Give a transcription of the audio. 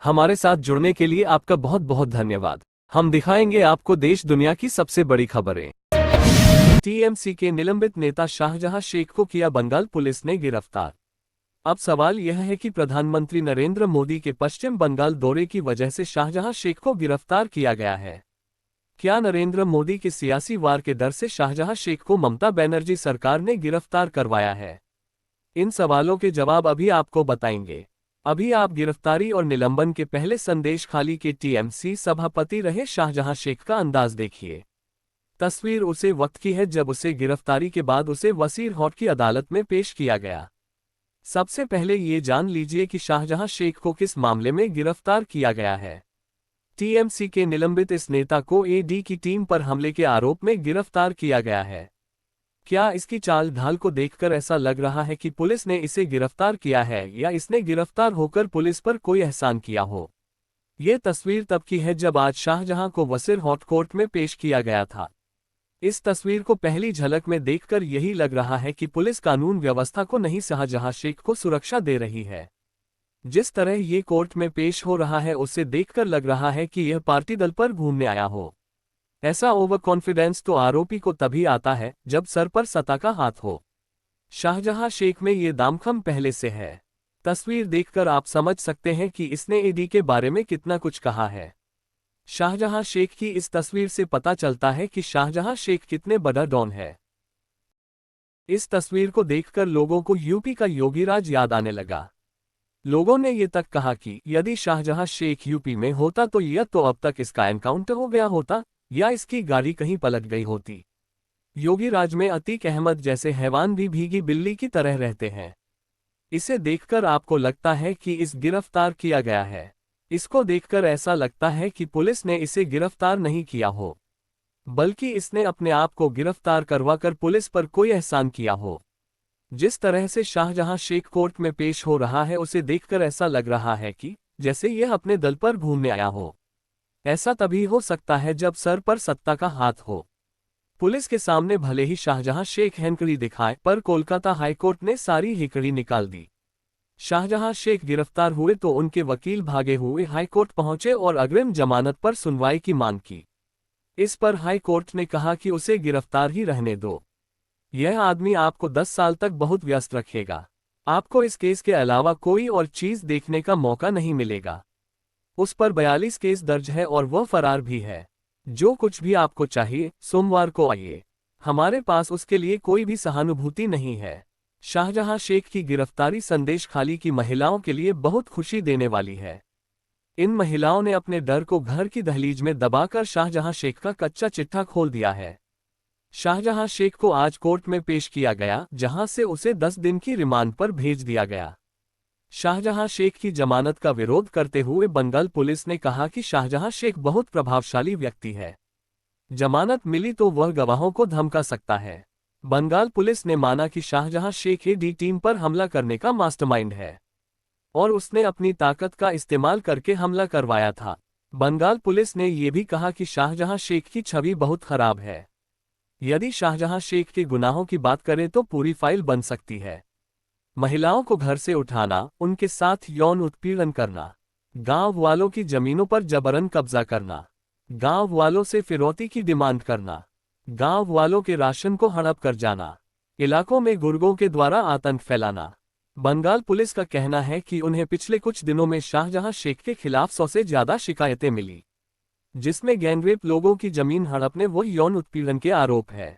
हमारे साथ जुड़ने के लिए आपका बहुत बहुत धन्यवाद। हम दिखाएंगे आपको देश दुनिया की सबसे बड़ी खबरें। टीएमसी के निलंबित नेता शाहजहां शेख को किया बंगाल पुलिस ने गिरफ्तार। अब सवाल यह है कि प्रधानमंत्री नरेंद्र मोदी के पश्चिम बंगाल दौरे की वजह से शाहजहां शेख को गिरफ्तार किया गया है। क्या नरेंद्र मोदी के सियासी वार के डर से शाहजहां शेख को ममता बनर्जी सरकार ने गिरफ्तार करवाया है? इन सवालों के जवाब अभी आपको बताएंगे। अभी आप गिरफ्तारी और निलंबन के पहले संदेश खाली के टीएमसी सभापति रहे शाहजहां शेख का अंदाज देखिए। तस्वीर उसे वक्त की है जब उसे गिरफ्तारी के बाद उसे वसीर हॉट की अदालत में पेश किया गया। सबसे पहले ये जान लीजिए कि शाहजहां शेख को किस मामले में गिरफ्तार किया गया है। टीएमसी के निलंबित इस नेता को ईडी की टीम पर हमले के आरोप में गिरफ्तार किया गया है। क्या इसकी चाल ढाल को देखकर ऐसा लग रहा है कि पुलिस ने इसे गिरफ्तार किया है या इसने गिरफ्तार होकर पुलिस पर कोई एहसान किया हो? ये तस्वीर तब की है जब आज शाहजहां को वसीर हॉट कोर्ट में पेश किया गया था। इस तस्वीर को पहली झलक में देखकर यही लग रहा है कि पुलिस कानून व्यवस्था को नहीं शाहजहां शेख को सुरक्षा दे रही है। जिस तरह ये कोर्ट में पेश हो रहा है उसे देखकर लग रहा है कि यह पार्टी दल पर घूमने आया हो। ऐसा ओवर कॉन्फिडेंस तो आरोपी को तभी आता है जब सर पर सत्ता का हाथ हो। शाहजहां शेख में ये दामखम पहले से है। तस्वीर देखकर आप समझ सकते हैं कि इसने ईडी के बारे में कितना कुछ कहा है। शाहजहां शेख की इस तस्वीर से पता चलता है कि शाहजहां शेख कितने बड़ा डॉन है। इस तस्वीर को देखकर लोगों को यूपी का योगी राज याद आने लगा। लोगों ने ये तक कहा कि यदि शाहजहां शेख यूपी में होता तो यह तो अब तक इसका एनकाउंटर हो गया होता या इसकी गाड़ी कहीं पलट गई होती। योगी राज में अतीक अहमद जैसे हैवान भी भीगी बिल्ली की तरह रहते हैं। इसे देखकर आपको लगता है कि इस गिरफ्तार किया गया है। इसको देखकर ऐसा लगता है कि पुलिस ने इसे गिरफ्तार नहीं किया हो, बल्कि इसने अपने आप को गिरफ्तार करवाकर पुलिस पर कोई एहसान किया हो। जिस तरह से शाहजहां शेख कोर्ट में पेश हो रहा है उसे देखकर ऐसा लग रहा है कि जैसे यह अपने दल पर घूमने आया हो। ऐसा तभी हो सकता है जब सर पर सत्ता का हाथ हो। पुलिस के सामने भले ही शाहजहां शेख हैंकड़ी दिखाए, पर कोलकाता हाईकोर्ट ने सारी हिकड़ी निकाल दी। शाहजहां शेख गिरफ्तार हुए तो उनके वकील भागे हुए हाईकोर्ट पहुंचे और अग्रिम जमानत पर सुनवाई की मांग की। इस पर हाईकोर्ट ने कहा कि उसे गिरफ्तार ही रहने दो। यह आदमी आपको 10 साल तक बहुत व्यस्त रखेगा। आपको इस केस के अलावा कोई और चीज देखने का मौका नहीं मिलेगा। उस पर 42 केस दर्ज है और वह फरार भी है। जो कुछ भी आपको चाहिए सोमवार को आइए, हमारे पास उसके लिए कोई भी सहानुभूति नहीं है। शाहजहां शेख की गिरफ्तारी संदेश खाली की महिलाओं के लिए बहुत खुशी देने वाली है। इन महिलाओं ने अपने डर को घर की दहलीज में दबाकर शाहजहां शेख का कच्चा चिट्ठा खोल दिया है। शाहजहां शेख को आज कोर्ट में पेश किया गया, जहां से उसे 10 दिन की रिमांड पर भेज दिया गया। शाहजहां शेख की जमानत का विरोध करते हुए बंगाल पुलिस ने कहा कि शाहजहां शेख बहुत प्रभावशाली व्यक्ति है। जमानत मिली तो वह गवाहों को धमका सकता है। बंगाल पुलिस ने माना कि शाहजहां शेख ईडी टीम पर हमला करने का मास्टरमाइंड है और उसने अपनी ताकत का इस्तेमाल करके हमला करवाया था। बंगाल पुलिस ने यह भी कहा कि शाहजहां शेख की छवि बहुत खराब है। यदि शाहजहां शेख के गुनाहों की बात करें तो पूरी फाइल बन सकती है। महिलाओं को घर से उठाना, उनके साथ यौन उत्पीड़न करना, गांव वालों की जमीनों पर जबरन कब्जा करना, गांव वालों से फिरौती की डिमांड करना, गांव वालों के राशन को हड़प कर जाना, इलाकों में गुर्गों के द्वारा आतंक फैलाना। बंगाल पुलिस का कहना है कि उन्हें पिछले कुछ दिनों में शाहजहां शेख के खिलाफ 100 से ज्यादा शिकायतें मिली, जिसमें गैंगरेप, लोगों की जमीन हड़पने व यौन उत्पीड़न के आरोप है।